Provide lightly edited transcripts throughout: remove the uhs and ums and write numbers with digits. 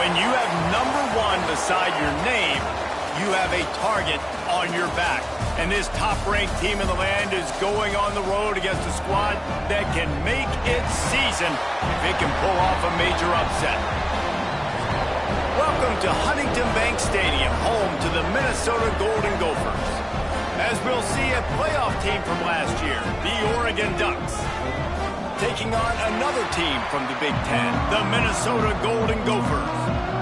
When you have #1 beside your name, you have a target on your back. And this top-ranked team in the land is going on the road against a squad that can make its season if it can pull off a major upset. Welcome to Huntington Bank Stadium, home to the Minnesota Golden Gophers. As we'll see, a playoff team from last year, the Oregon Ducks, taking on another team from the Big Ten, the Minnesota Golden Gophers.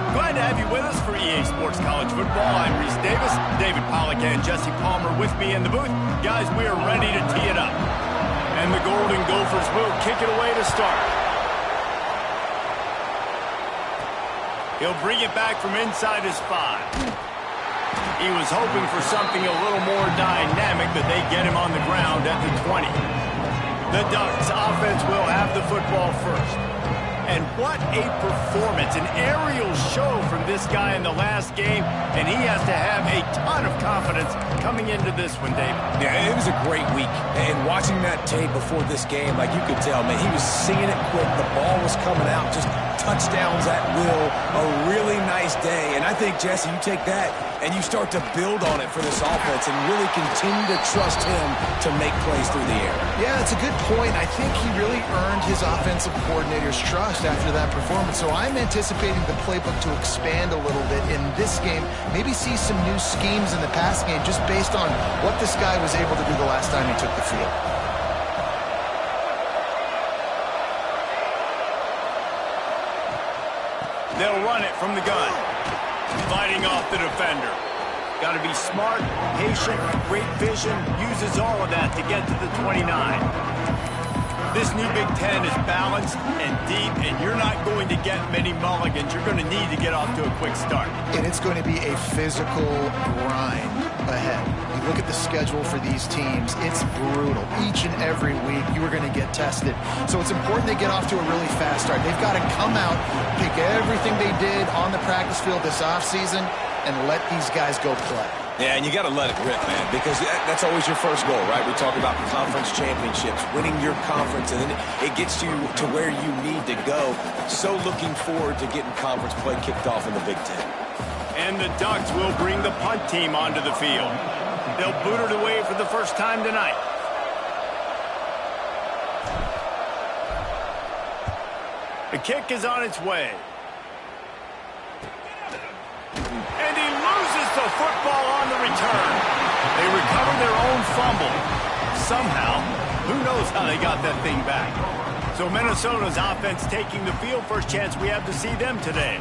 Glad to have you with us for EA Sports College Football. I'm Reese Davis, David Pollack and Jesse Palmer with me in the booth. Guys, we are ready to tee it up. And the Golden Gophers will kick it away to start. He'll bring it back from inside his 5. He was hoping for something a little more dynamic, but they get him on the ground at the 20. The Ducks offense will have the football first. And what a performance, an aerial show from this guy in the last game, and he has to have a ton of confidence coming into this one, David. Yeah, it was a great week, and watching that tape before this game, like you could tell, man, he was singing it quick, the ball was coming out, just touchdowns at will, a really nice day, and I think, Jesse, you take that and you start to build on it for this offense and really continue to trust him to make plays through the air. Yeah, that's a good point. I think he really earned his offensive coordinator's trust after that performance. So I'm anticipating the playbook to expand a little bit in this game, maybe see some new schemes in the passing game just based on what this guy was able to do the last time he took the field. They'll run it from the gun. Fighting off the defender. Got to be smart, patient, great vision, uses all of that to get to the 29. This new Big Ten is balanced and deep, and you're not going to get many mulligans. You're going to need to get off to a quick start. And it's going to be a physical grind ahead. You look at the schedule for these teams, it's brutal. Each and every week, you are going to get tested. So it's important they get off to a really fast start. They've got to come out, pick everything they did on the practice field this offseason, and let these guys go play. Yeah, and you got to let it rip, man, because that's always your first goal, right? We talk about conference championships, winning your conference, and then it gets you to where you need to go. So looking forward to getting conference play kicked off in the Big Ten. And the Ducks will bring the punt team onto the field. They'll boot it away for the first time tonight. The kick is on its way. And he loses the football on the return. They recover their own fumble. Somehow, who knows how they got that thing back. So Minnesota's offense taking the field. First chance we have to see them today.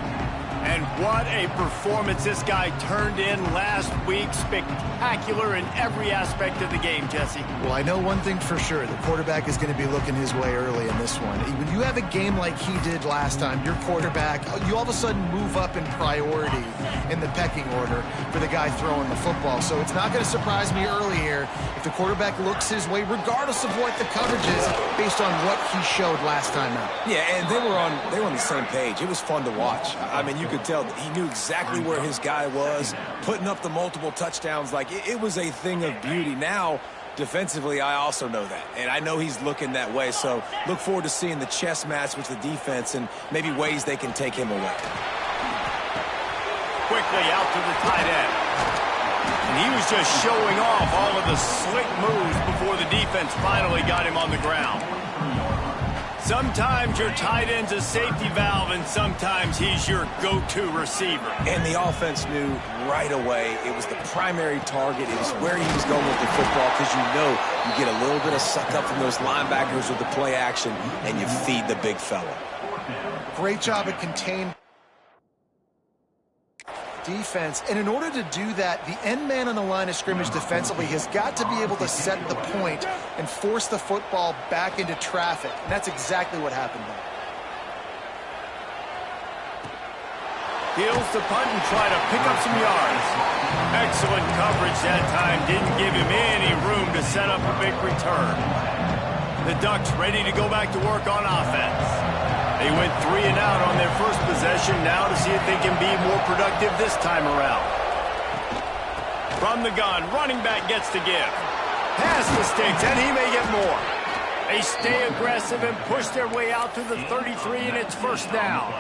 And what a performance this guy turned in last week. Spectacular in every aspect of the game, Jesse. Well, I know one thing for sure. The quarterback is going to be looking his way early in this one. When you have a game like he did last time, your quarterback, you all of a sudden move up in priority in the pecking order for the guy throwing the football. So it's not going to surprise me early here if the quarterback looks his way, regardless of what the coverage is, based on what he showed last time out. Yeah, and they were on the same page. It was fun to watch. I mean, you could tell that he knew exactly where his guy was, putting up the multiple touchdowns. Like, it was a thing of beauty. Now, defensively, I also know that, and I know he's looking that way. So look forward to seeing the chess match with the defense and maybe ways they can take him away. Quickly out to the tight end. And he was just showing off all of the slick moves before the defense finally got him on the ground. Sometimes your tight end's a safety valve, and sometimes he's your go-to receiver. And the offense knew right away it was the primary target. It was where he was going with the football, because you know you get a little bit of suck up from those linebackers with the play action, and you feed the big fella. Great job at contained defense, and in order to do that, the end man on the line of scrimmage defensively has got to be able to set the point and force the football back into traffic, and that's exactly what happened there. Heels to punt and try to pick up some yards. Excellent coverage that time, didn't give him any room to set up a big return. The Ducks ready to go back to work on offense. They went 3 and out on their first possession, now to see if they can be more productive this time around. From the gun, running back gets to give. Pass the sticks, and he may get more. They stay aggressive and push their way out to the 33, and it's first down.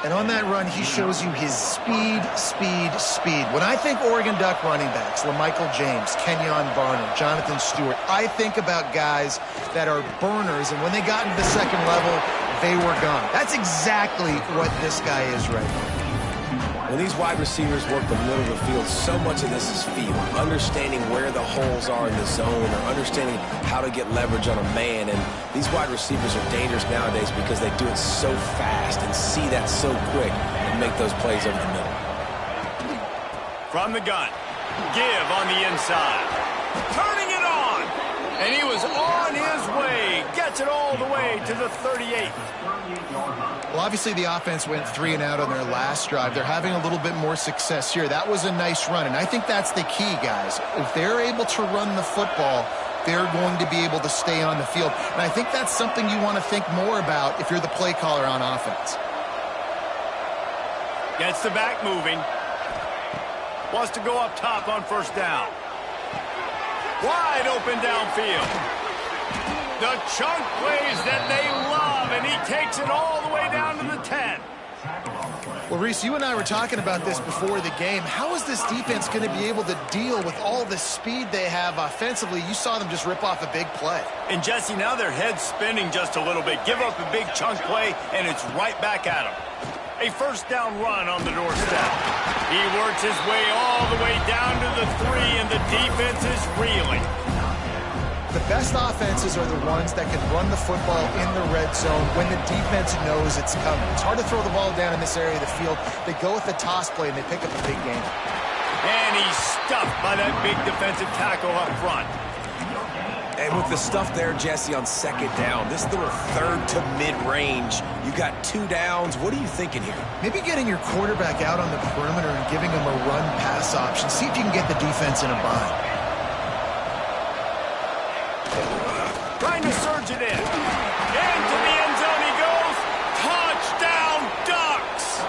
And on that run, he shows you his speed, speed, speed. When I think Oregon Duck running backs, LaMichael James, Kenyon Barner, Jonathan Stewart, I think about guys that are burners, and when they got into the second level, they were gone. That's exactly what this guy is right now. When these wide receivers work the middle of the field, so much of this is feel, understanding where the holes are in the zone or understanding how to get leverage on a man. And these wide receivers are dangerous nowadays because they do it so fast and see that so quick and make those plays over the middle. From the gun, give on the inside. Turning it on. And he was on his way. Gets it all the way to the 38. Well, obviously the offense went 3 and out on their last drive. They're having a little bit more success here. That was a nice run, and I think that's the key, guys. If they're able to run the football, they're going to be able to stay on the field. And I think that's something you want to think more about if you're the play caller on offense. Gets the back moving. Wants to go up top on first down. Wide open downfield. The chunk plays that they love, and he takes it all the way down to the 10. Well, Reese, you and I were talking about this before the game. How is this defense going to be able to deal with all the speed they have offensively? You saw them just rip off a big play. And, Jesse, now their head's spinning just a little bit. Give up a big chunk play, and it's right back at them. A first down run on the doorstep. He works his way all the way down to the 3, and the defense is reeling. The best offenses are the ones that can run the football in the red zone when the defense knows it's coming. It's hard to throw the ball down in this area of the field. They go with the toss play, and they pick up a big game. And he's stuffed by that big defensive tackle up front. And with the stuff there, Jesse, on second down, this little third to mid-range, you got 2 downs. What are you thinking here? Maybe getting your quarterback out on the perimeter and giving him a run-pass option. See if you can get the defense in a bind. Trying to surge it in. Into the end zone he goes. Touchdown, Ducks!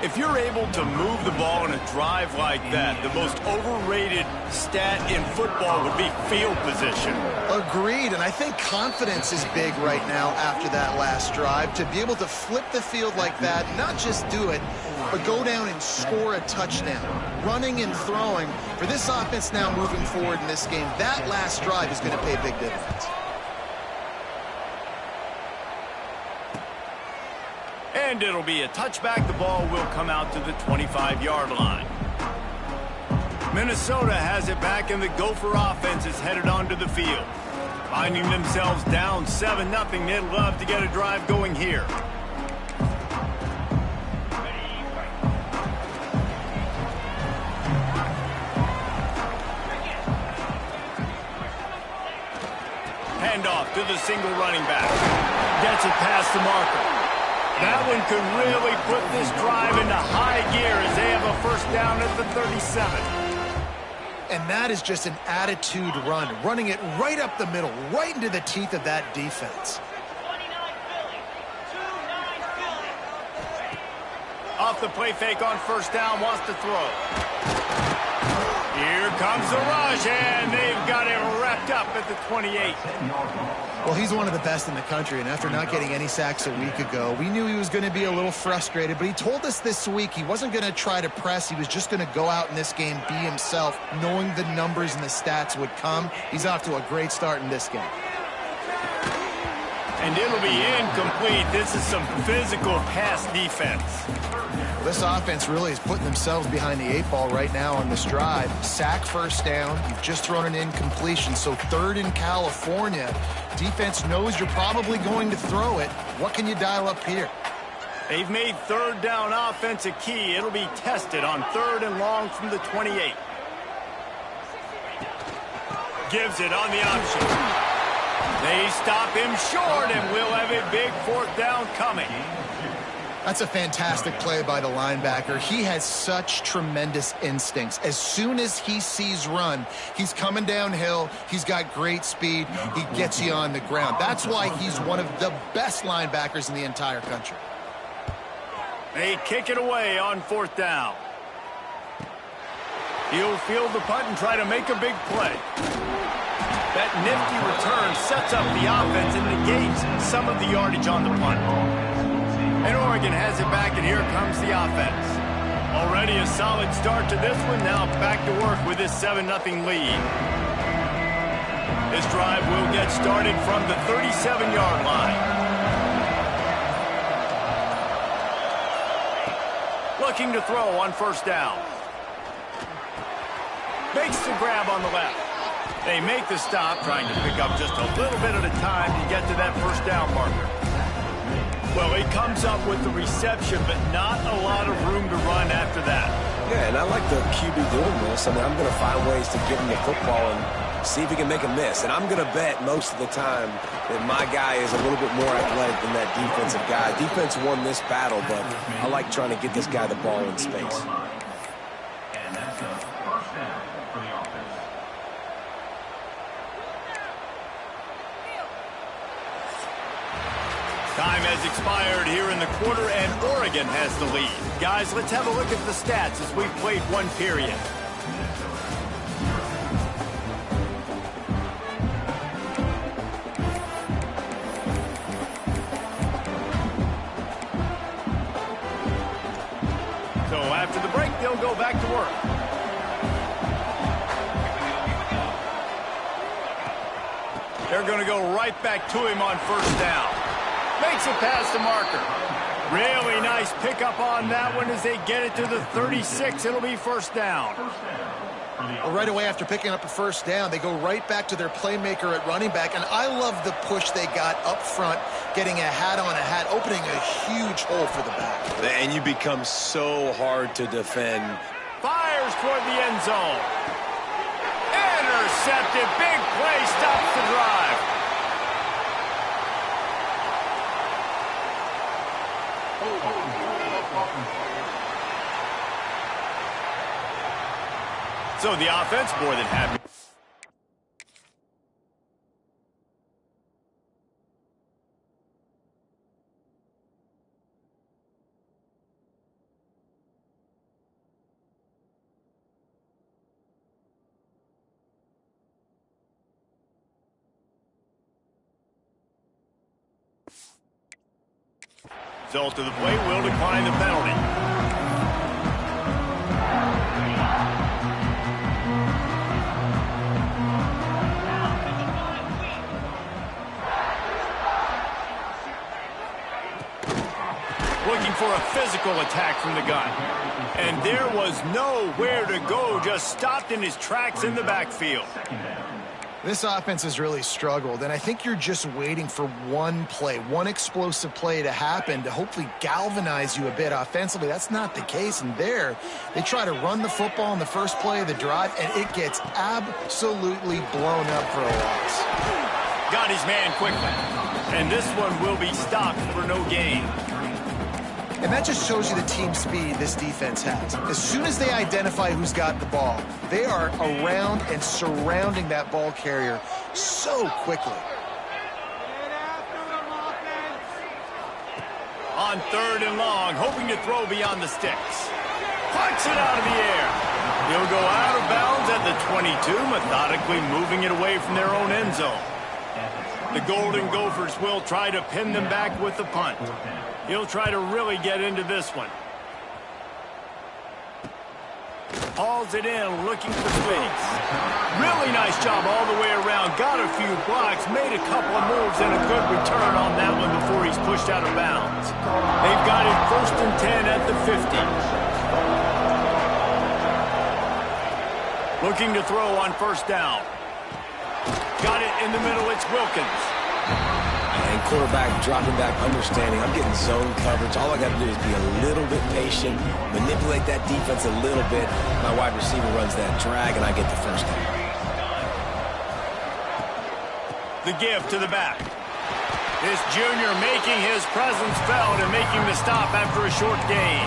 If you're able to move the ball in a drive like that, the most overrated stat in football would be field position. Agreed, and I think confidence is big right now after that last drive. To be able to flip the field like that, not just do it, but go down and score a touchdown. Running and throwing. For this offense now moving forward in this game, that last drive is going to pay a big difference. And it'll be a touchback. The ball will come out to the 25-yard line. Minnesota has it back, and the Gopher offense is headed onto the field. Finding themselves down 7-0, they'd love to get a drive going here. Handoff to the single running back. Gets it past the marker. That one could really put this drive into high gear as they have a first down at the 37. And that is just an attitude run, running it right up the middle, right into the teeth of that defense. Off the play fake on first down, wants to throw. Here comes the rush, and they've got it wrapped up at the 28. Well, he's one of the best in the country, and after not getting any sacks a week ago, we knew he was going to be a little frustrated, but he told us this week he wasn't going to try to press. He was just going to go out in this game, be himself, knowing the numbers and the stats would come. He's off to a great start in this game. And it'll be incomplete. This is some physical pass defense. This offense really is putting themselves behind the 8 ball right now on this drive. Sack first down. You've just thrown an incompletion. So 3rd in California. Defense knows you're probably going to throw it. What can you dial up here? They've made 3rd down offense a key. It'll be tested on 3rd and long from the 28. Gives it on the option. They stop him short, and we'll have a big 4th down coming. That's a fantastic play by the linebacker. He has such tremendous instincts. As soon as he sees run, he's coming downhill. He's got great speed. He gets you on the ground. That's why he's one of the best linebackers in the entire country. They kick it away on 4th down. He'll field the punt and try to make a big play. That nifty return sets up the offense and negates some of the yardage on the punt. And Oregon has it back, and here comes the offense. Already a solid start to this one. Now back to work with this 7-0 lead. This drive will get started from the 37-yard line. Looking to throw on first down. Makes the grab on the left. They make the stop, trying to pick up just a little bit at a time to get to that first down marker. Well, he comes up with the reception, but not a lot of room to run after that. Yeah, and I like the QB doing this. I mean, I'm going to find ways to give him the football and see if he can make a miss. And I'm going to bet most of the time that my guy is a little bit more athletic than that defensive guy. Defense won this battle, but I like trying to get this guy the ball in space. Time has expired here in the quarter, and Oregon has the lead. Guys, let's have a look at the stats as we've played one period. So after the break, they'll go back to work. They're going to go right back to him on first down. Makes it past the marker. Really nice pickup on that one as they get it to the 36. It'll be first down. Well, right away after picking up a first down, they go right back to their playmaker at running back. And I love the push they got up front, getting a hat on a hat, opening a huge hole for the back. And you become so hard to defend. Fires toward the end zone. Intercepted. Big play stops the drive. So the offense more than happy. Result of the play will decline the penalty. Looking for a physical attack from the gun. And there was nowhere to go, just stopped in his tracks in the backfield. This offense has really struggled, and I think you're just waiting for one play, one explosive play to happen to hopefully galvanize you a bit offensively. That's not the case, and there, they try to run the football in the first play of the drive, and it gets absolutely blown up for a loss. Got his man quickly, and this one will be stopped for no gain. And that just shows you the team speed this defense has. As soon as they identify who's got the ball, they are around and surrounding that ball carrier so quickly. On third and long, hoping to throw beyond the sticks. Punts it out of the air. He'll go out of bounds at the 22, methodically moving it away from their own end zone. The Golden Gophers will try to pin them back with the punt. He'll try to really get into this one. Hauls it in, looking for space. Really nice job all the way around. Got a few blocks, made a couple of moves, and a good return on that one before he's pushed out of bounds. They've got it 1st and 10 at the 50. Looking to throw on first down. Got it in the middle, it's Wilkins. And quarterback dropping back, understanding I'm getting zone coverage. All I got to do is be a little bit patient, manipulate that defense a little bit. My wide receiver runs that drag, and I get the first down. The give to the back. This junior making his presence felt and making the stop after a short gain.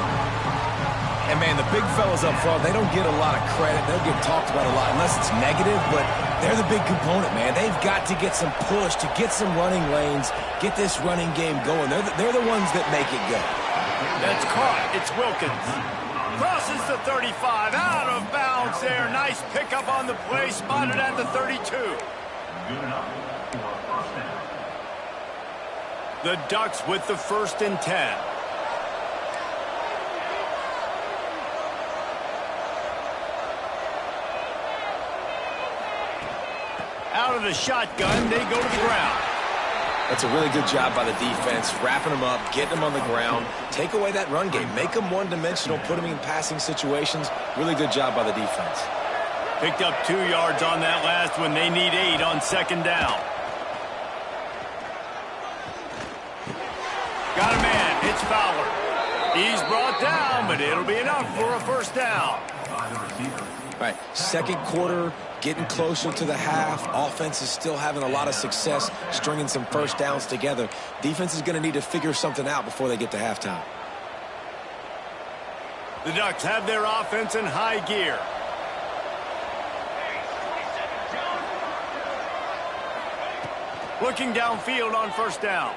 And, man, the big fellas up front, they don't get a lot of credit. They'll get talked about a lot unless it's negative, but they're the big component, man. They've got to get some push, to get some running lanes, get this running game going. They're the ones that make it go. That's caught. It's Wilkins. Crosses the 35. Out of bounds there. Nice pickup on the play. Spotted at the 32. The Ducks with the 1st and 10. Out of the shotgun, they go to the ground. That's a really good job by the defense, wrapping them up, getting them on the ground. Take away that run game. Make them one-dimensional, put them in passing situations. Really good job by the defense. Picked up 2 yards on that last one. They need 8 on second down. Got a man. It's Fowler. He's brought down, but it'll be enough for a first down. All right, second quarter, getting closer to the half. Offense is still having a lot of success stringing some first downs together. Defense is going to need to figure something out before they get to halftime. The Ducks have their offense in high gear. Looking downfield on first down.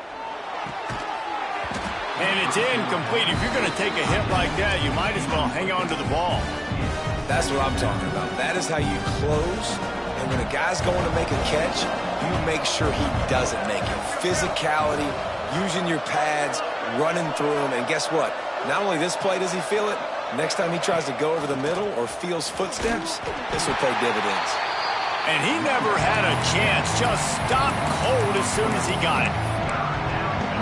And it's incomplete. If you're going to take a hit like that, you might as well hang on to the ball. That's what I'm talking about. That is how you close. And when a guy's going to make a catch, you make sure he doesn't make it. Physicality, using your pads, running through them. And guess what? Not only this play does he feel it, next time he tries to go over the middle or feels footsteps, this will pay dividends. And he never had a chance. Just stopped cold as soon as he got it.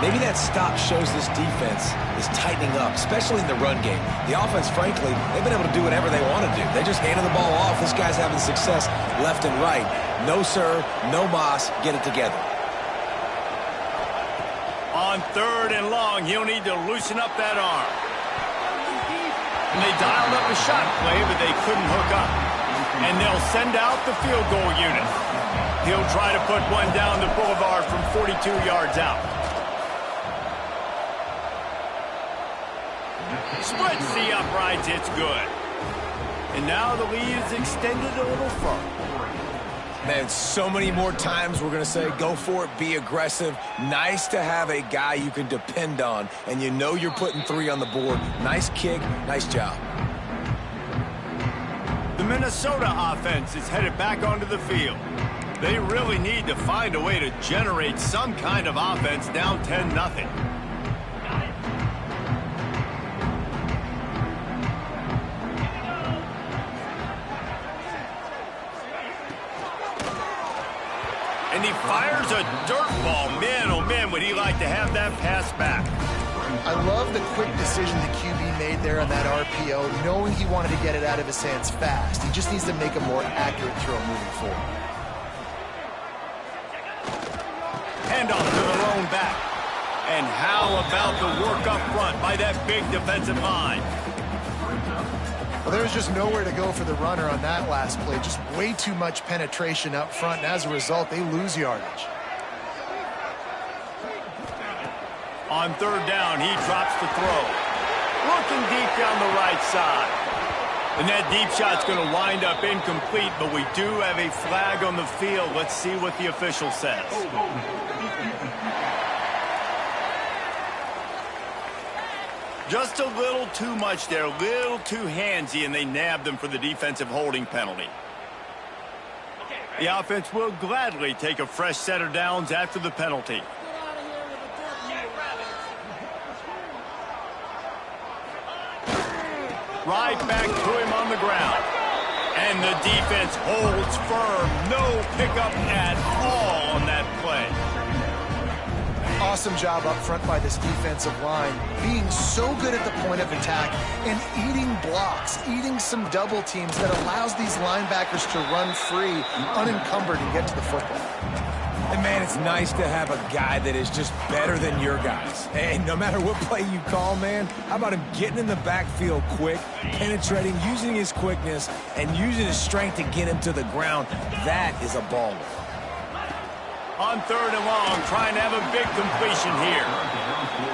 Maybe that stop shows this defense is tightening up, especially in the run game. The offense, frankly, they've been able to do whatever they want to do. They just handed the ball off. This guy's having success left and right. No sir, no mas, get it together. On third and long, he'll need to loosen up that arm. And they dialed up a shot play, but they couldn't hook up. And they'll send out the field goal unit. He'll try to put one down the boulevard from 42 yards out. Splits the uprights, it's good. And now the lead is extended a little further. Man, so many more times we're going to say, go for it, be aggressive. Nice to have a guy you can depend on, and you know you're putting 3 on the board. Nice kick, nice job. The Minnesota offense is headed back onto the field. They really need to find a way to generate some kind of offense down 10-0. And he fires a dirt ball. Man, oh man, would he like to have that pass back. I love the quick decision the QB made there on that RPO, knowing he wanted to get it out of his hands fast. He just needs to make a more accurate throw moving forward. Handoff to the lone back. And how about the work up front by that big defensive line? Well, there's just nowhere to go for the runner on that last play. Just way too much penetration up front, and as a result, they lose yardage. On third down, he drops the throw. Looking deep down the right side. And that deep shot's going to wind up incomplete, but we do have a flag on the field. Let's see what the official says. Just a little too much there, a little too handsy, and they nabbed them for the defensive holding penalty. The offense will gladly take a fresh set of downs after the penalty. Right back to him on the ground. And the defense holds firm. No pickup at all on that play. Awesome job up front by this defensive line, being so good at the point of attack and eating blocks, eating some double teams that allows these linebackers to run free, unencumbered, and get to the football. And, man, it's nice to have a guy that is just better than your guys. And no matter what play you call, man, how about him getting in the backfield quick, penetrating, using his quickness, and using his strength to get him to the ground. That is a baller. On third and long, trying to have a big completion here.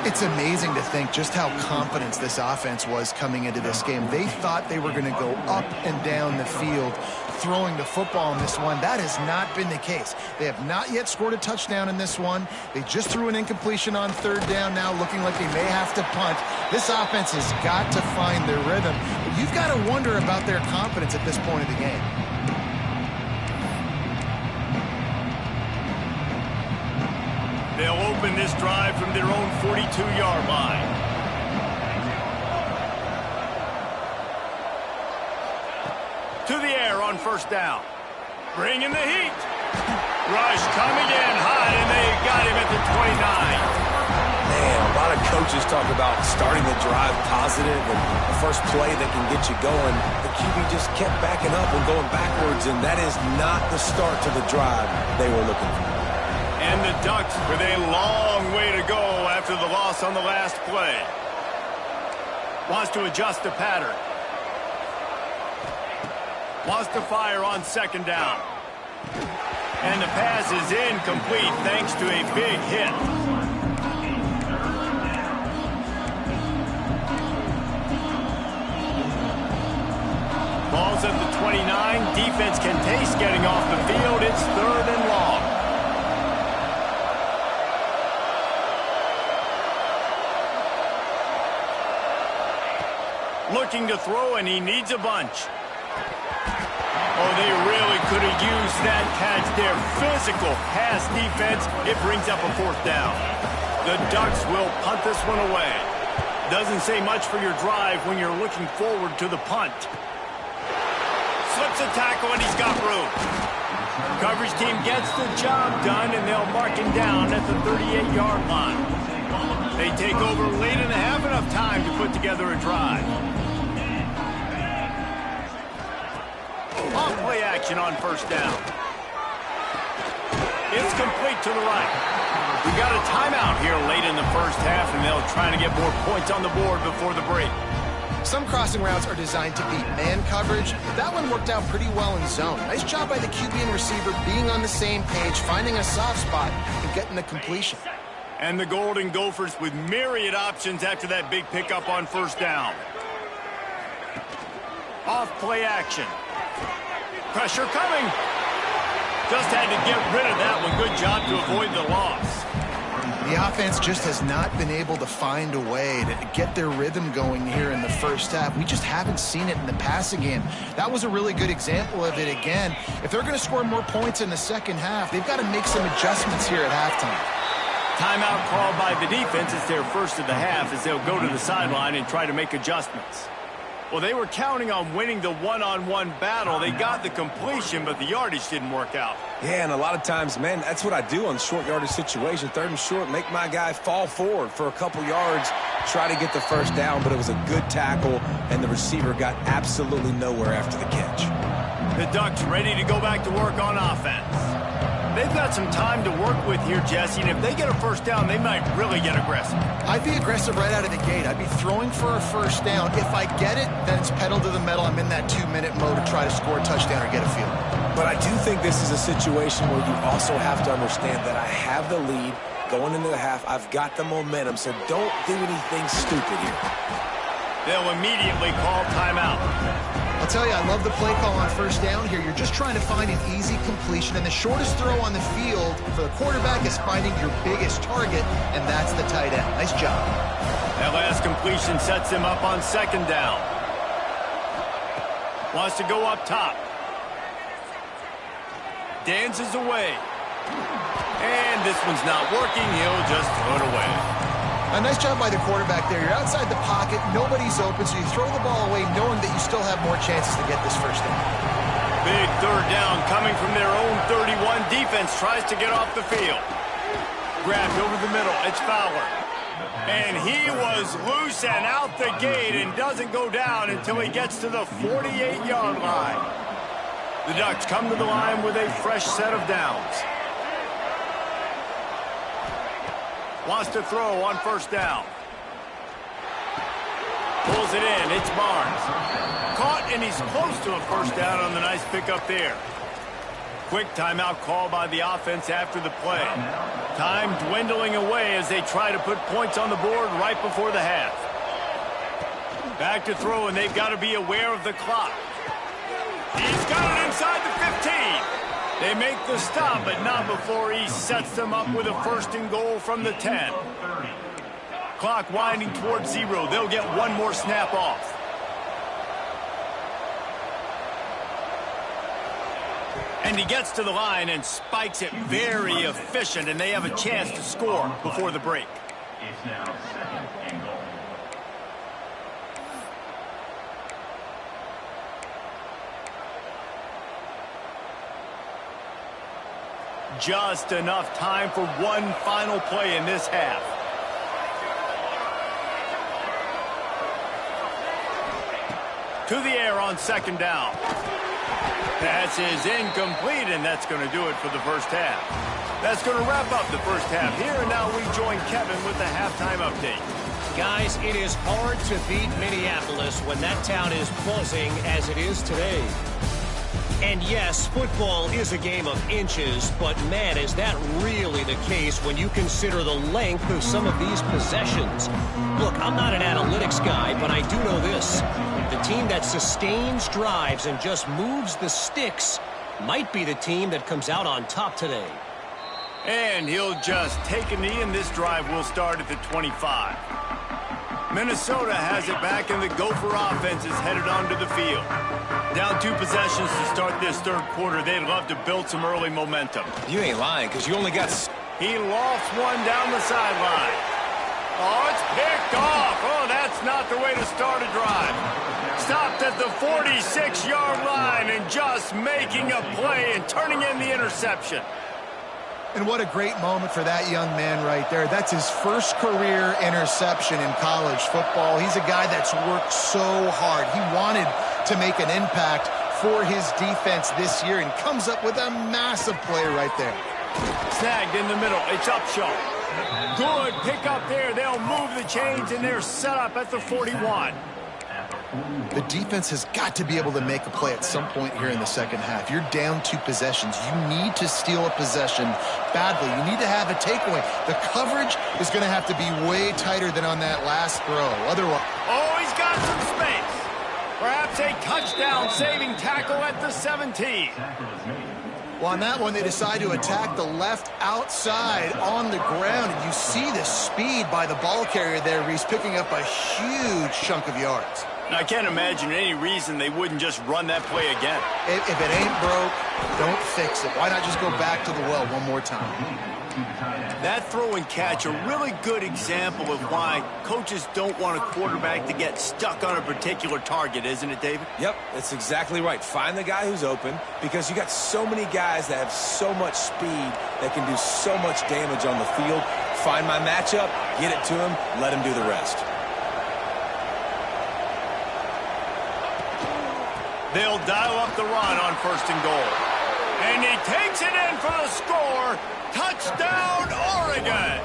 It's amazing to think just how confident this offense was coming into this game. They thought they were going to go up and down the field throwing the football in this one. That has not been the case. They have not yet scored a touchdown in this one. They just threw an incompletion on third down now, looking like they may have to punt. This offense has got to find their rhythm. But you've got to wonder about their confidence at this point of the game. They'll open this drive from their own 42-yard line. To the air on first down. Bringing the heat. Rush coming in hot, and they got him at the 29. Man, a lot of coaches talk about starting the drive positive and the first play that can get you going. The QB just kept backing up and going backwards, and that is not the start to the drive they were looking for. And the Ducks with a long way to go after the loss on the last play. Wants to adjust the pattern. Wants to fire on second down. And the pass is incomplete thanks to a big hit. Ball's at the 29. Defense can taste getting off the field. It's 3rd and long. Looking to throw, and he needs a bunch. Oh, they really could have used that catch there. Physical pass defense. It brings up a 4th down. The Ducks will punt this one away. Doesn't say much for your drive when you're looking forward to the punt. Slips a tackle, and he's got room. Coverage team gets the job done, and they'll mark him down at the 38-yard line. They take over late and have enough time to put together a drive. On play action on 1st down. It's complete to the right. We got a timeout here late in the 1st half, and they'll try to get more points on the board before the break. Some crossing routes are designed to beat man coverage, but that one worked out pretty well in zone. Nice job by the QB and receiver being on the same page, finding a soft spot, and getting the completion. And the Golden Gophers with myriad options after that big pickup on 1st down. Off play action. Pressure coming. Just had to get rid of that one. Good job to avoid the loss. The offense just has not been able to find a way to get their rhythm going here in the 1st half. We just haven't seen it in the passing game. That was a really good example of it again. If they're going to score more points in the 2nd half, they've got to make some adjustments here at halftime. Timeout called by the defense. It's their 1st of the half as they'll go to the sideline and try to make adjustments. Well, they were counting on winning the one-on-one battle. They got the completion, but the yardage didn't work out. Yeah, and a lot of times, man, that's what I do on short yardage situation. 3rd and short, make my guy fall forward for a couple yards, try to get the 1st down, but it was a good tackle, and the receiver got absolutely nowhere after the catch. The Ducks ready to go back to work on offense. They've got some time to work with here, Jesse, and if they get a 1st down, they might really get aggressive. I'd be aggressive right out of the gate. I'd be throwing for a 1st down. If I get it, then it's pedal to the metal. I'm in that 2-minute mode to try to score a touchdown or get a field. But I do think this is a situation where you also have to understand that I have the lead going into the half. I've got the momentum, so don't do anything stupid here. They'll immediately call timeout. I'll tell you, I love the play call on 1st down here. You're just trying to find an easy completion, and the shortest throw on the field for the quarterback is finding your biggest target, and that's the tight end. Nice job. That last completion sets him up on 2nd down. Wants to go up top. Dances away. And this one's not working. He'll just throw it away. A nice job by the quarterback there. You're outside the pocket, nobody's open, so you throw the ball away knowing that you still have more chances to get this 1st down. Big 3rd down coming from their own 31. Defense tries to get off the field. Grabbed over the middle. It's Fowler. And he was loose and out the gate and doesn't go down until he gets to the 48-yard line. The Ducks come to the line with a fresh set of downs. Wants to throw on 1st down. Pulls it in. It's Barnes. Caught, and he's close to a 1st down on the nice pickup there. Quick timeout call by the offense after the play. Time dwindling away as they try to put points on the board right before the half. Back to throw, and they've got to be aware of the clock. He's got it inside the 15. They make the stop, but not before he sets them up with a 1st and goal from the 10. Clock winding towards 0. They'll get one more snap off. And he gets to the line and spikes it very efficient, and they have a chance to score before the break. It's now 2nd and goal. Just enough time for one final play in this half. To the air on second down. Pass is incomplete, and that's going to do it for the first half. That's going to wrap up the first half here, and now we join Kevin with the halftime update. Guys, it is hard to beat Minneapolis when that town is buzzing as it is today. And yes, football is a game of inches, but man, is that really the case when you consider the length of some of these possessions. Look, I'm not an analytics guy, but I do know this. The team that sustains drives and just moves the sticks might be the team that comes out on top today. And he'll just take a knee, and this drive will start at the 25. Minnesota has it back, and the Gopher offense is headed onto the field. Down 2 possessions to start this third quarter. They'd love to build some early momentum. You ain't lying, because you only got... He lofts one down the sideline. Oh, it's picked off. Oh, that's not the way to start a drive. Stopped at the 46-yard line and just making a play and turning in the interception. And what a great moment for that young man right there. That's his first career interception in college football. He's a guy that's worked so hard. He wanted to make an impact for his defense this year and comes up with a massive play right there. Snagged in the middle. It's Upshaw. Good pick up there. They'll move the chains, and they're set up at the 41. The defense has got to be able to make a play at some point here in the second half. You're down 2 possessions. You need to steal a possession badly. You need to have a takeaway. The coverage is going to have to be way tighter than on that last throw. Otherwise... Oh, he's got some space. Perhaps a touchdown-saving tackle at the 17. Well, on that one, they decide to attack the left outside on the ground. And you see the speed by the ball carrier there, Reese, picking up a huge chunk of yards. Now, I can't imagine any reason they wouldn't just run that play again. If it ain't broke, don't fix it. Why not just go back to the well one more time? That throw and catch, a really good example of why coaches don't want a quarterback to get stuck on a particular target, isn't it, David? Yep, that's exactly right. Find the guy who's open, because you got so many guys that have so much speed that can do so much damage on the field. Find my matchup, get it to him, let him do the rest. They'll dial up the run on 1st and goal. And he takes it in for the score. Touchdown, Oregon!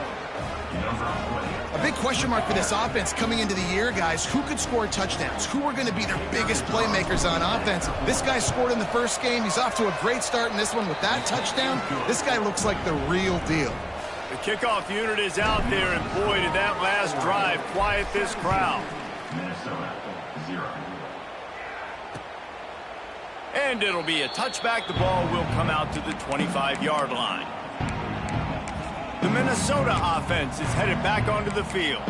A big question mark for this offense coming into the year, guys. Who could score touchdowns? Who are going to be their biggest playmakers on offense? This guy scored in the first game. He's off to a great start in this one with that touchdown. This guy looks like the real deal. The kickoff unit is out there, and boy, did that last drive quiet this crowd. Minnesota, 0. And it'll be a touchback. The ball will come out to the 25-yard line. The Minnesota offense is headed back onto the field.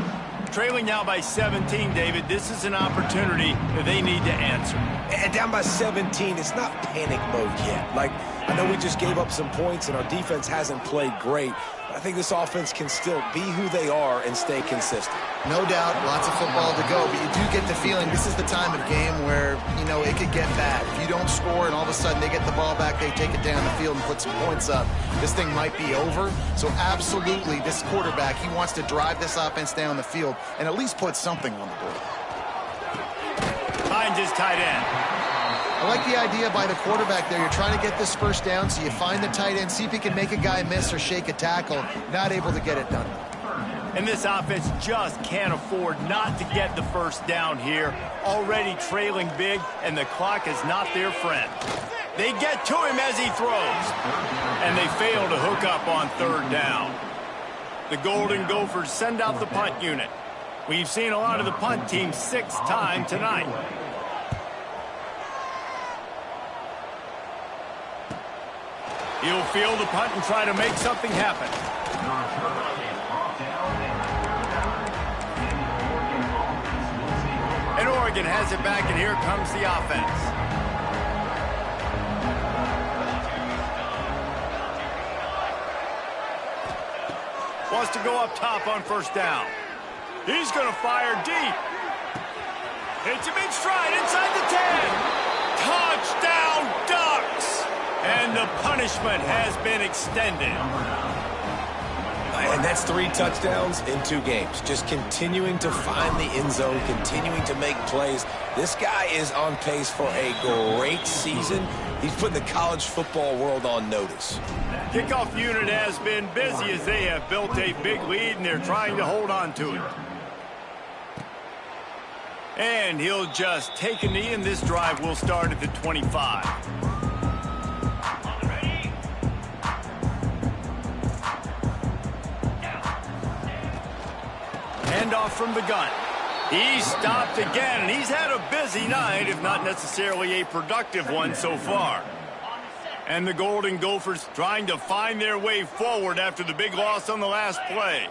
Trailing now by 17, David. This is an opportunity that they need to answer. And down by 17, it's not panic mode yet. Like, I know we just gave up some points and our defense hasn't played great, but I think this offense can still be who they are and stay consistent. No doubt, lots of football to go, but you do get the feeling this is the time of game where, you know, it could get bad. If you don't score and all of a sudden they get the ball back, they take it down the field and put some points up, this thing might be over. So absolutely, this quarterback, he wants to drive this offense down the field and at least put something on the board. Finds his tight end. I like the idea by the quarterback there. You're trying to get this first down, so you find the tight end, see if he can make a guy miss or shake a tackle. Not able to get it done. And this offense just can't afford not to get the first down here. Already trailing big, and the clock is not their friend. They get to him as he throws, and they fail to hook up on 3rd down. The Golden Gophers send out the punt unit. We've seen a lot of the punt team 6th time tonight. He'll field the punt and try to make something happen. And Oregon has it back, and here comes the offense. Wants to go up top on 1st down. He's going to fire deep. Hits him in stride inside the 10. Touchdown, Ducks! And the punishment has been extended. And that's 3 touchdowns in 2 games. Just continuing to find the end zone, continuing to make plays. This guy is on pace for a great season. He's putting the college football world on notice. Kickoff unit has been busy as they have built a big lead, and they're trying to hold on to it. And he'll just take a knee, and this drive will start at the 25. Handoff from the gun. He's stopped again, and he's had a busy night, if not necessarily a productive one so far. And the Golden Gophers trying to find their way forward after the big loss on the last play.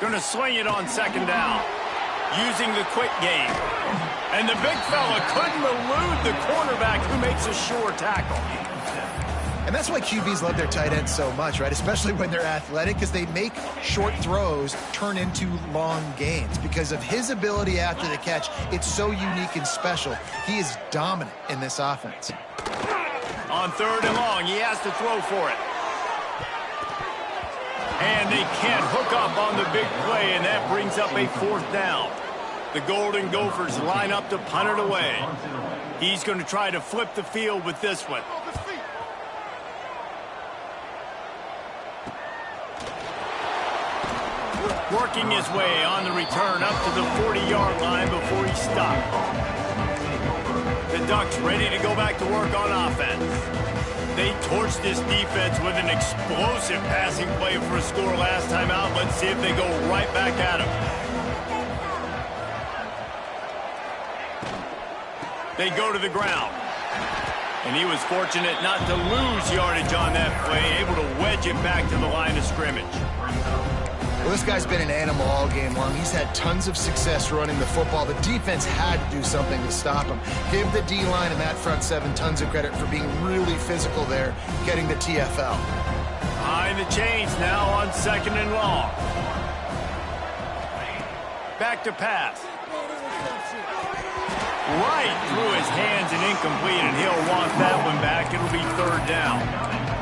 Going to sling it on 2nd down, using the quick game. And the big fella couldn't elude the cornerback who makes a sure tackle. And that's why QBs love their tight ends so much, right? Especially when they're athletic, because they make short throws turn into long gains. Because of his ability after the catch, it's so unique and special. He is dominant in this offense. On 3rd and long, he has to throw for it. And they can't hook up on the big play, and that brings up a 4th down. The Golden Gophers line up to punt it away. He's going to try to flip the field with this one. Working his way on the return up to the 40-yard line before he stopped. The Ducks ready to go back to work on offense. They torched this defense with an explosive passing play for a score last time out. Let's see if they go right back at him. They go to the ground. And he was fortunate not to lose yardage on that play, able to wedge it back to the line of scrimmage. Well, this guy's been an animal all game long. He's had tons of success running the football. The defense had to do something to stop him. Give the D-line and that front 7 tons of credit for being really physical there, getting the TFL. Behind the chains now on 2nd and long. Back to pass. Right through his hands and incomplete, and he'll want that one back. It'll be 3rd down.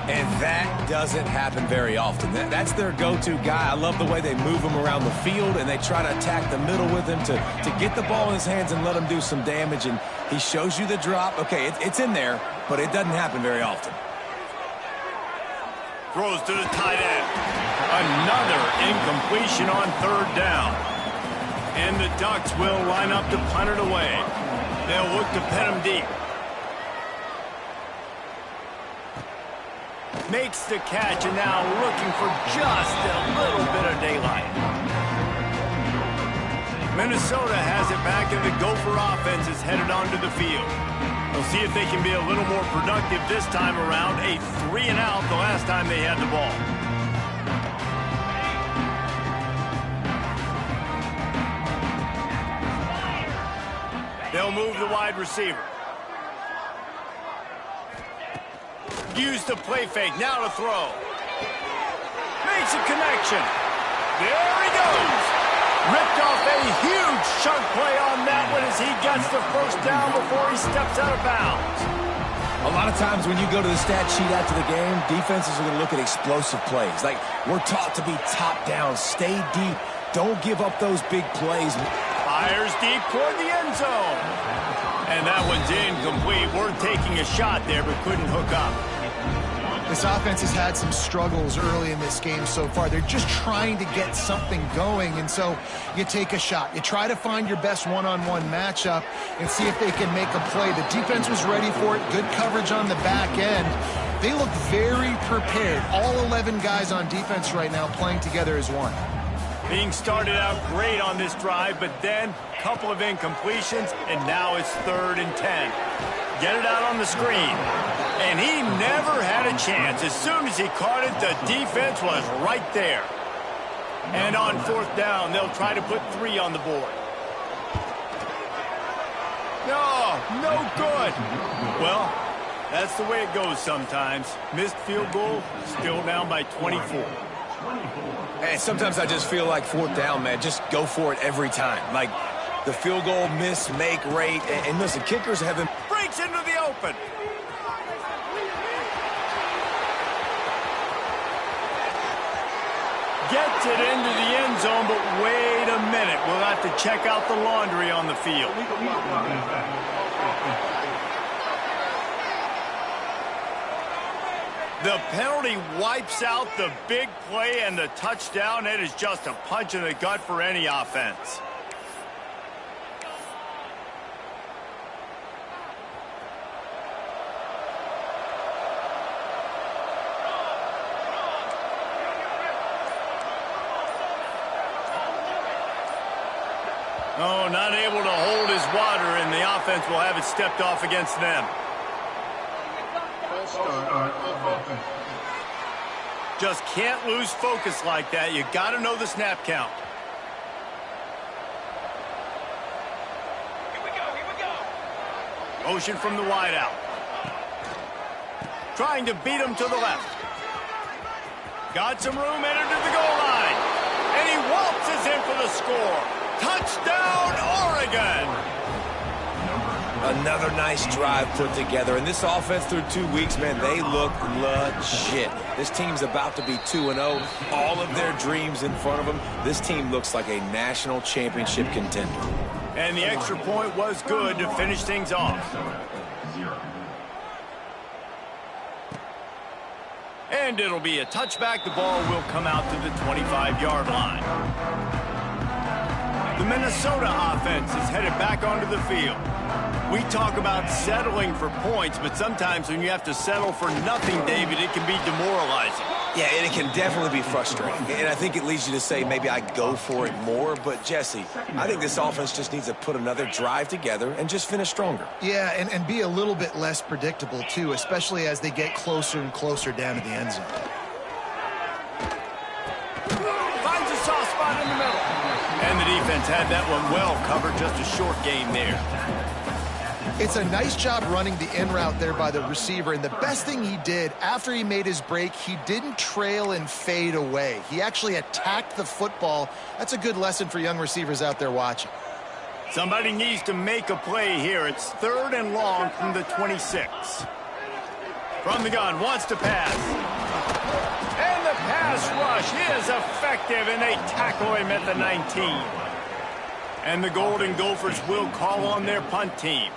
And that doesn't happen very often. That's their go-to guy. I love the way they move him around the field, and they try to attack the middle with him to get the ball in his hands and let him do some damage. And he shows you the drop. Okay, it's in there, but it doesn't happen very often. Throws to the tight end. Another incompletion on 3rd down. And the Ducks will line up to punt it away. They'll look to pin him deep. Makes the catch, and now looking for just a little bit of daylight. Minnesota has it back, and the Gopher offense is headed onto the field. We'll see if they can be a little more productive this time around. A 3-and-out the last time they had the ball. They'll move the wide receiver. Use the play fake, now to throw. Makes a connection. There he goes. Ripped off a huge chunk play on that one as he gets the 1st down before he steps out of bounds. A lot of times when you go to the stat sheet after the game, defenses are going to look at explosive plays. Like, we're taught to be top down, stay deep, don't give up those big plays. Fires deep toward the end zone. And that one's incomplete. Worth taking a shot there, but couldn't hook up. This offense has had some struggles early in this game so far. They're just trying to get something going, and so you take a shot. You try to find your best one-on-one matchup and see if they can make a play. The defense was ready for it. Good coverage on the back end. They look very prepared. All 11 guys on defense right now playing together as one. Being started out great on this drive, but then a couple of incompletions, and now it's 3rd and 10. Get it out on the screen. And he never had a chance. As soon as he caught it, the defense was right there. And on 4th down, they'll try to put 3 on the board. No good. Well, that's the way it goes sometimes. Missed field goal, still down by 24. And sometimes I just feel like 4th down, man, just go for it every time. Like the field goal miss, make rate. And listen, kickers have been... Breaks into the open. Gets it into the end zone, but wait a minute. We'll have to check out the laundry on the field. The penalty wipes out the big play and the touchdown. It is just a punch in the gut for any offense. Oh, not able to hold his water, and the offense will have it stepped off against them. Just can't lose focus like that. You got to know the snap count. Here we go. Motion from the wideout. Trying to beat him to the left. Got some room, entered to the goal line. And he waltzes in for the score. Touchdown, Oregon! Another nice drive put together. And this offense through 2 weeks, man, they look legit. This team's about to be 2-0. All of their dreams in front of them. This team looks like a national championship contender. And the extra point was good to finish things off. And it'll be a touchback. The ball will come out to the 25-yard line. The Minnesota offense is headed back onto the field. We talk about settling for points, but sometimes when you have to settle for nothing, David, it can be demoralizing. Yeah, and it can definitely be frustrating. And I think it leads you to say maybe I go for it more. But, Jesse, I think this offense just needs to put another drive together and just finish stronger. Yeah, and be a little bit less predictable, too, especially as they get closer and closer down to the end zone. Finds a soft spot in the middle. And the defense had that one well covered, just a short game there. It's a nice job running the in route there by the receiver, and the best thing he did after he made his break, he didn't trail and fade away. He actually attacked the football. That's a good lesson for young receivers out there watching. Somebody needs to make a play here. It's 3rd and long from the 26. From the gun, wants to pass. And the pass rush is effective, and they tackle him at the 19. And the Golden Gophers will call on their punt team.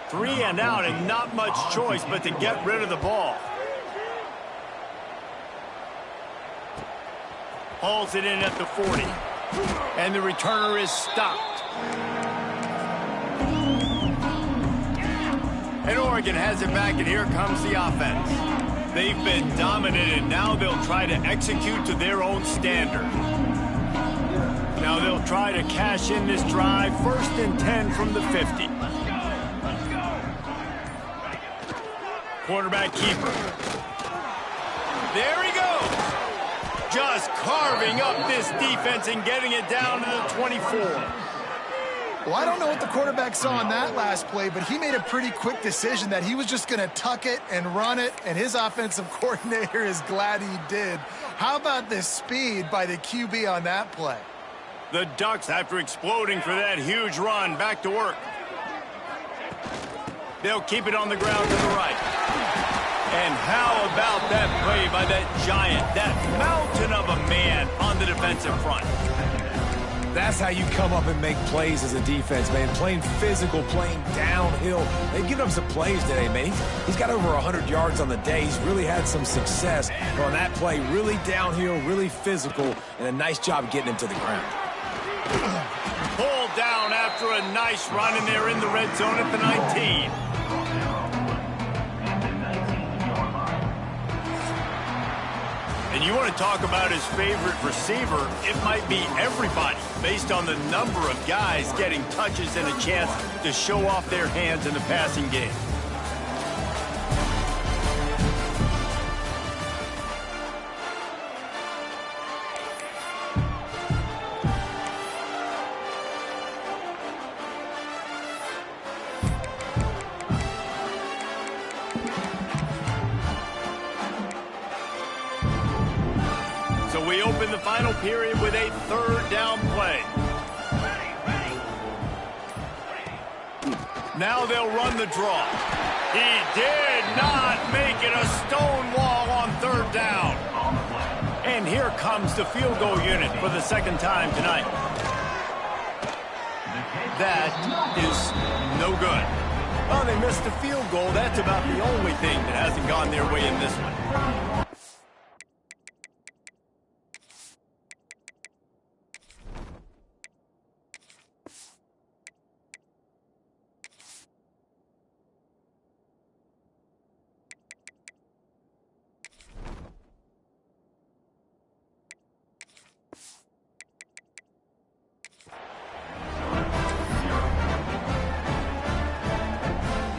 3 and out, and not much choice but to get rid of the ball. Hauls it in at the 40. And the returner is stopped. And Oregon has it back, and here comes the offense. They've been dominated. Now they'll try to execute to their own standard. Now they'll try to cash in this drive. 1st and 10 from the 50. Quarterback keeper. There he goes. Just carving up this defense and getting it down to the 24. Well, I don't know what the quarterback saw in that last play, but he made a pretty quick decision that he was just going to tuck it and run it, and his offensive coordinator is glad he did. How about the speed by the QB on that play? The Ducks, after exploding for that huge run, back to work. They'll keep it on the ground to the right. And how about that play by that giant, that mountain of a man on the defensive front? That's how you come up and make plays as a defense, man. Playing physical, playing downhill. They've given him some plays today, man. He's got over 100 yards on the day. He's really had some success on that play. Really downhill, really physical, and a nice job getting him to the ground. Pulled down after a nice run, and they're in the red zone at the 19. And you want to talk about his favorite receiver, it might be everybody, based on the number of guys getting touches and a chance to show off their hands in the passing game. We open the final period with a 3rd down play. Now they'll run the draw. He did not make it a stone wall on 3rd down. And here comes the field goal unit for the second time tonight. That is no good. Well, they missed the field goal. That's about the only thing that hasn't gone their way in this one.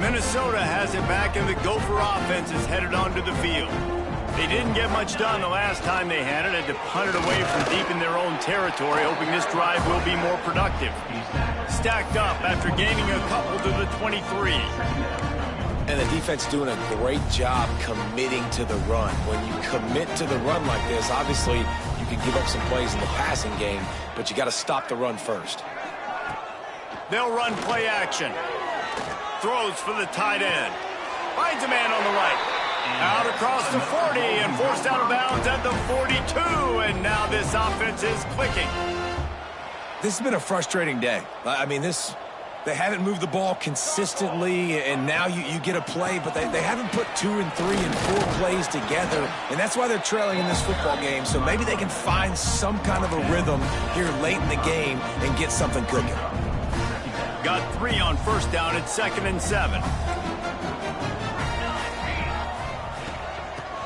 Minnesota has it back, and the Gopher offense is headed onto the field. They didn't get much done the last time they had it. Had to punt it away from deep in their own territory, hoping this drive will be more productive. Stacked up after gaining a couple to the 23. And the defense doing a great job committing to the run. When you commit to the run like this, obviously you can give up some plays in the passing game, but you got to stop the run first. They'll run play action. Throws for the tight end. Finds a man on the right. Out across the 40 and forced out of bounds at the 42. And now this offense is clicking. This has been a frustrating day. I mean, they haven't moved the ball consistently, and now you get a play, but they haven't put 2 and 3 and 4 plays together, and that's why they're trailing in this football game. So maybe they can find some kind of a rhythm here late in the game and get something cooking. Got 3 on first down at 2nd and 7.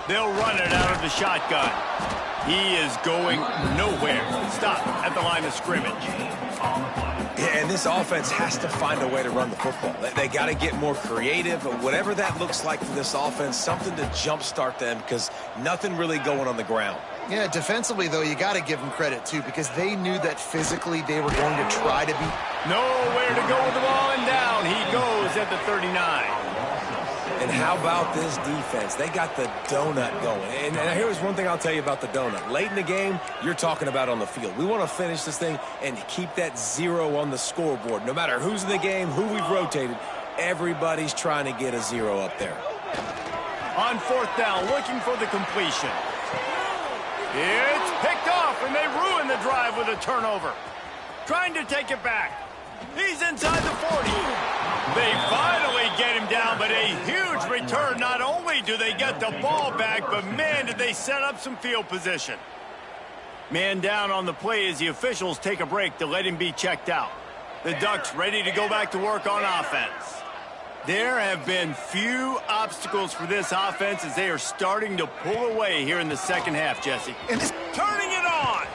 They'll run it out of the shotgun. He is going nowhere. Stop at the line of scrimmage. Yeah, and this offense has to find a way to run the football. They got to get more creative, whatever that looks like for this offense, something to jumpstart them, because nothing really going on the ground. Yeah, defensively, though, you got to give them credit, too, because they knew that physically they were going to try to be... Nowhere to go with the ball, and down he goes at the 39. And how about this defense? They got the donut going. And here's one thing I'll tell you about the donut. Late in the game, you're talking about on the field. We want to finish this thing and keep that 0 on the scoreboard. No matter who's in the game, who we've rotated, everybody's trying to get a 0 up there. On 4th down, looking for the completion. It's picked off, and they ruin the drive with a turnover. Trying to take it back. He's inside the 40. They finally get him down, but a huge return. Not only do they get the ball back, but, man, did they set up some field position. Man down on the play as the officials take a break to let him be checked out. The Ducks ready to go back to work on offense. There have been few obstacles for this offense as they are starting to pull away here in the second half, Jesse. And this... Turning it on.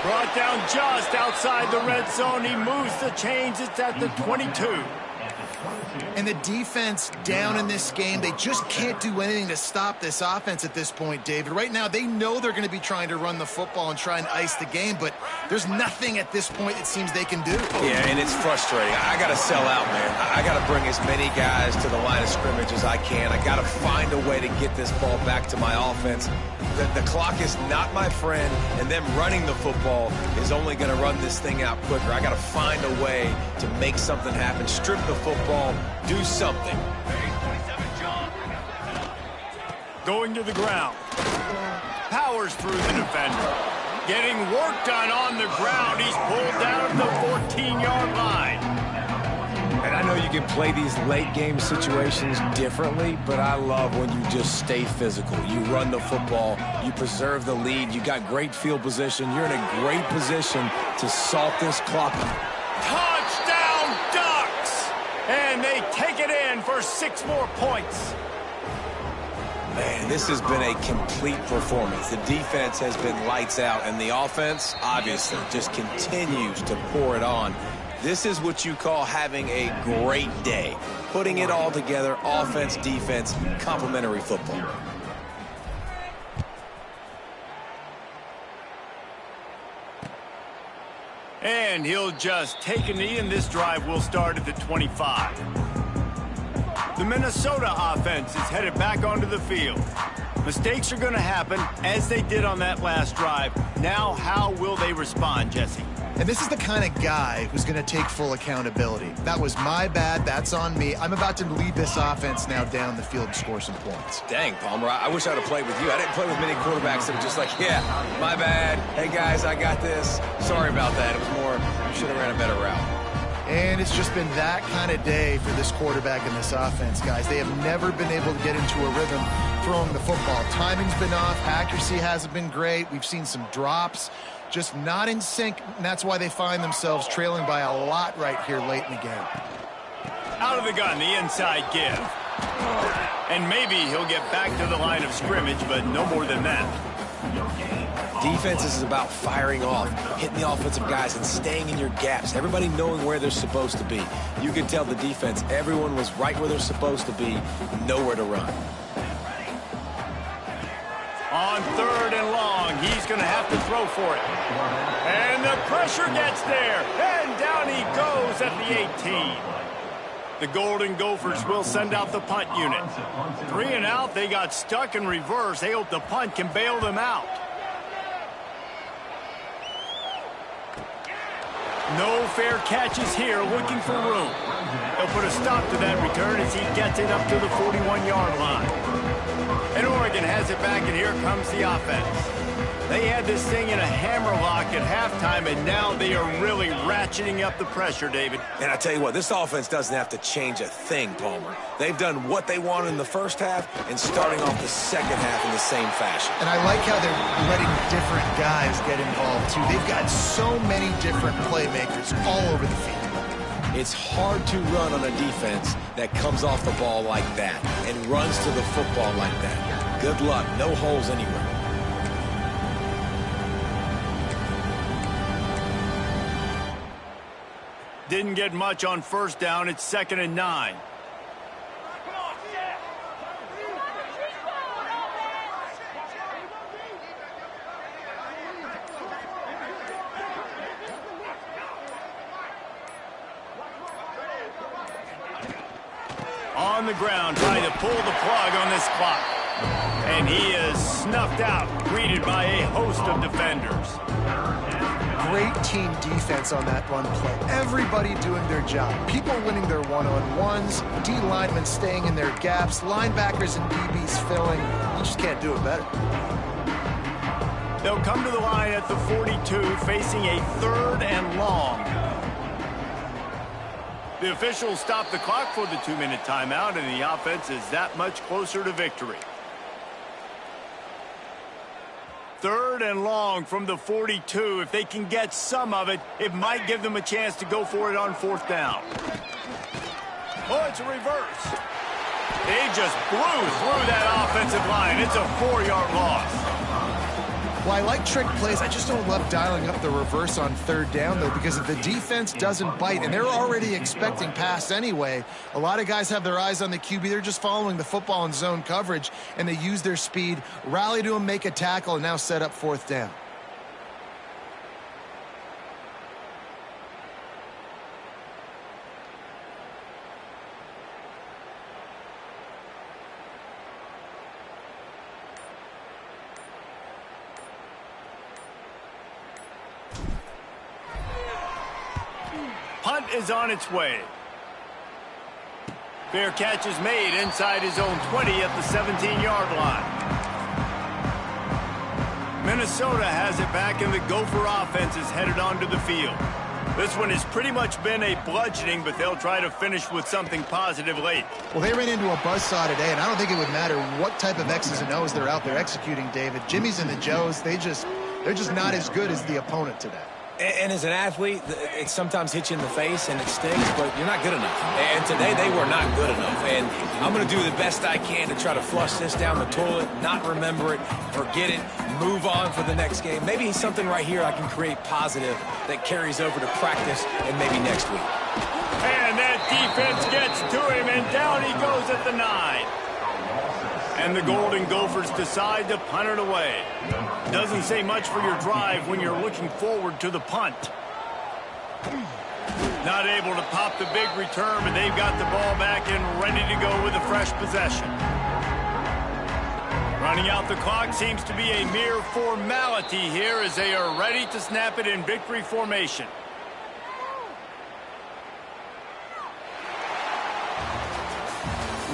Brought down just outside the red zone. He moves the chains. It's at the 22. And the defense down in this game, they just can't do anything to stop this offense at this point, David. Right now, they know they're going to be trying to run the football and try and ice the game, but there's nothing at this point it seems they can do. Yeah, and it's frustrating. I got to sell out, man. I got to bring as many guys to the line of scrimmage as I can. I got to find a way to get this ball back to my offense. The clock is not my friend, and them running the football is only going to run this thing out quicker. I got to find a way to make something happen, strip the football, do something. Going to the ground. Powers through the defender. Getting work done on the ground. He's pulled down at the 14-yard line. And I know you can play these late-game situations differently, but I love when you just stay physical. You run the football. You preserve the lead. You got great field position. You're in a great position to salt this clock. Touchdown, Ducks! And they take it in for 6 more points. Man, this has been a complete performance. The defense has been lights out, and the offense, obviously, just continues to pour it on. This is what you call having a great day. Putting it all together, offense, defense, complementary football. And he'll just take a knee, and this drive will start at the 25. The Minnesota offense is headed back onto the field. Mistakes are going to happen, as they did on that last drive. Now, how will they respond, Jesse? And this is the kind of guy who's going to take full accountability. That was my bad. That's on me. I'm about to lead this offense now down the field and score some points. Dang, Palmer, I wish I'd have played with you. I didn't play with many quarterbacks that were just like, yeah, my bad. Hey, guys, I got this. Sorry about that. It was more, you should have ran a better route. And it's just been that kind of day for this quarterback and this offense, guys. They have never been able to get into a rhythm throwing the football. Timing's been off. Accuracy hasn't been great. We've seen some drops. Just not in sync, and that's why they find themselves trailing by a lot right here late in the game. Out of the gun, the inside give. And maybe he'll get back to the line of scrimmage, but no more than that. Defense is about firing off, hitting the offensive guys, and staying in your gaps. Everybody knowing where they're supposed to be. You can tell the defense, everyone was right where they're supposed to be, nowhere to run. On 3rd and long, he's going to have to throw for it. And the pressure gets there. And down he goes at the 18. The Golden Gophers will send out the punt unit. 3 and out, they got stuck in reverse. They hope the punt can bail them out. No fair catches here, looking for room. They'll put a stop to that return as he gets it up to the 41-yard line. And Oregon has it back, and here comes the offense. They had this thing in a hammerlock at halftime, and now they are really ratcheting up the pressure, David. And I tell you what, this offense doesn't have to change a thing, Palmer. They've done what they wanted in the first half and starting off the second half in the same fashion. And I like how they're letting different guys get involved, too. They've got so many different playmakers all over the field. It's hard to run on a defense that comes off the ball like that and runs to the football like that. Good luck. No holes anywhere. Didn't get much on 1st down. It's 2nd and 9. On the ground, trying to pull the plug on this clock. And he is snuffed out, greeted by a host of defenders. Great team defense on that run play. Everybody doing their job. People winning their one-on-ones, D linemen staying in their gaps, linebackers and DBs filling. You just can't do it better. They'll come to the line at the 42, facing a 3rd and long. The officials stop the clock for the 2-minute timeout, and the offense is that much closer to victory. 3rd and long from the 42. If they can get some of it, it might give them a chance to go for it on 4th down. Oh, it's a reverse. They just blew through that offensive line. It's a 4-yard loss. Well, I like trick plays. I just don't love dialing up the reverse on 3rd down, though, because if the defense doesn't bite, and they're already expecting pass anyway, a lot of guys have their eyes on the QB. They're just following the football in zone coverage, and they use their speed, rally to him, make a tackle, and now set up 4th down. Punt is on its way. Fair catch is made inside his own 20 at the 17-yard line. Minnesota has it back, and the Gopher offense is headed onto the field. This one has pretty much been a bludgeoning, but they'll try to finish with something positive late. Well, they ran into a buzzsaw today, and I don't think it would matter what type of X's and O's they're out there executing, David. Jimmy's and the Joes, they're just not as good as the opponent today. And as an athlete, it sometimes hits you in the face and it stings, but you're not good enough. And today they were not good enough. And I'm going to do the best I can to try to flush this down the toilet, not remember it, forget it, move on for the next game. Maybe something right here I can create positive that carries over to practice and maybe next week. And that defense gets to him, and down he goes at the 9. And the Golden Gophers decide to punt it away. Doesn't say much for your drive when you're looking forward to the punt. Not able to pop the big return, but they've got the ball back and ready to go with a fresh possession. Running out the clock seems to be a mere formality here as they are ready to snap it in victory formation.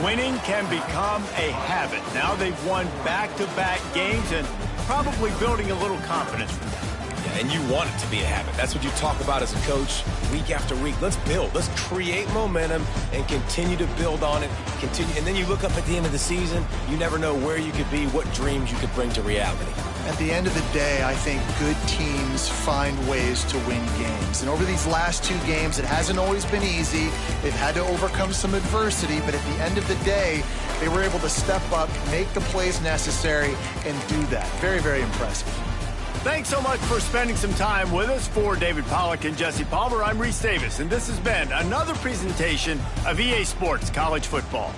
Winning can become a habit. Now they've won back-to-back games and probably building a little confidence from that. Yeah, and you want it to be a habit. That's what you talk about as a coach week after week. Let's build. Let's create momentum and continue to build on it. And then you look up at the end of the season, you never know where you could be, what dreams you could bring to reality. At the end of the day, I think good teams find ways to win games. And over these last 2 games, it hasn't always been easy. They've had to overcome some adversity, but at the end of the day, they were able to step up, make the plays necessary, and do that. Very, very impressive. Thanks so much for spending some time with us. For David Pollack and Jesse Palmer, I'm Reese Davis, and this has been another presentation of EA Sports College Football.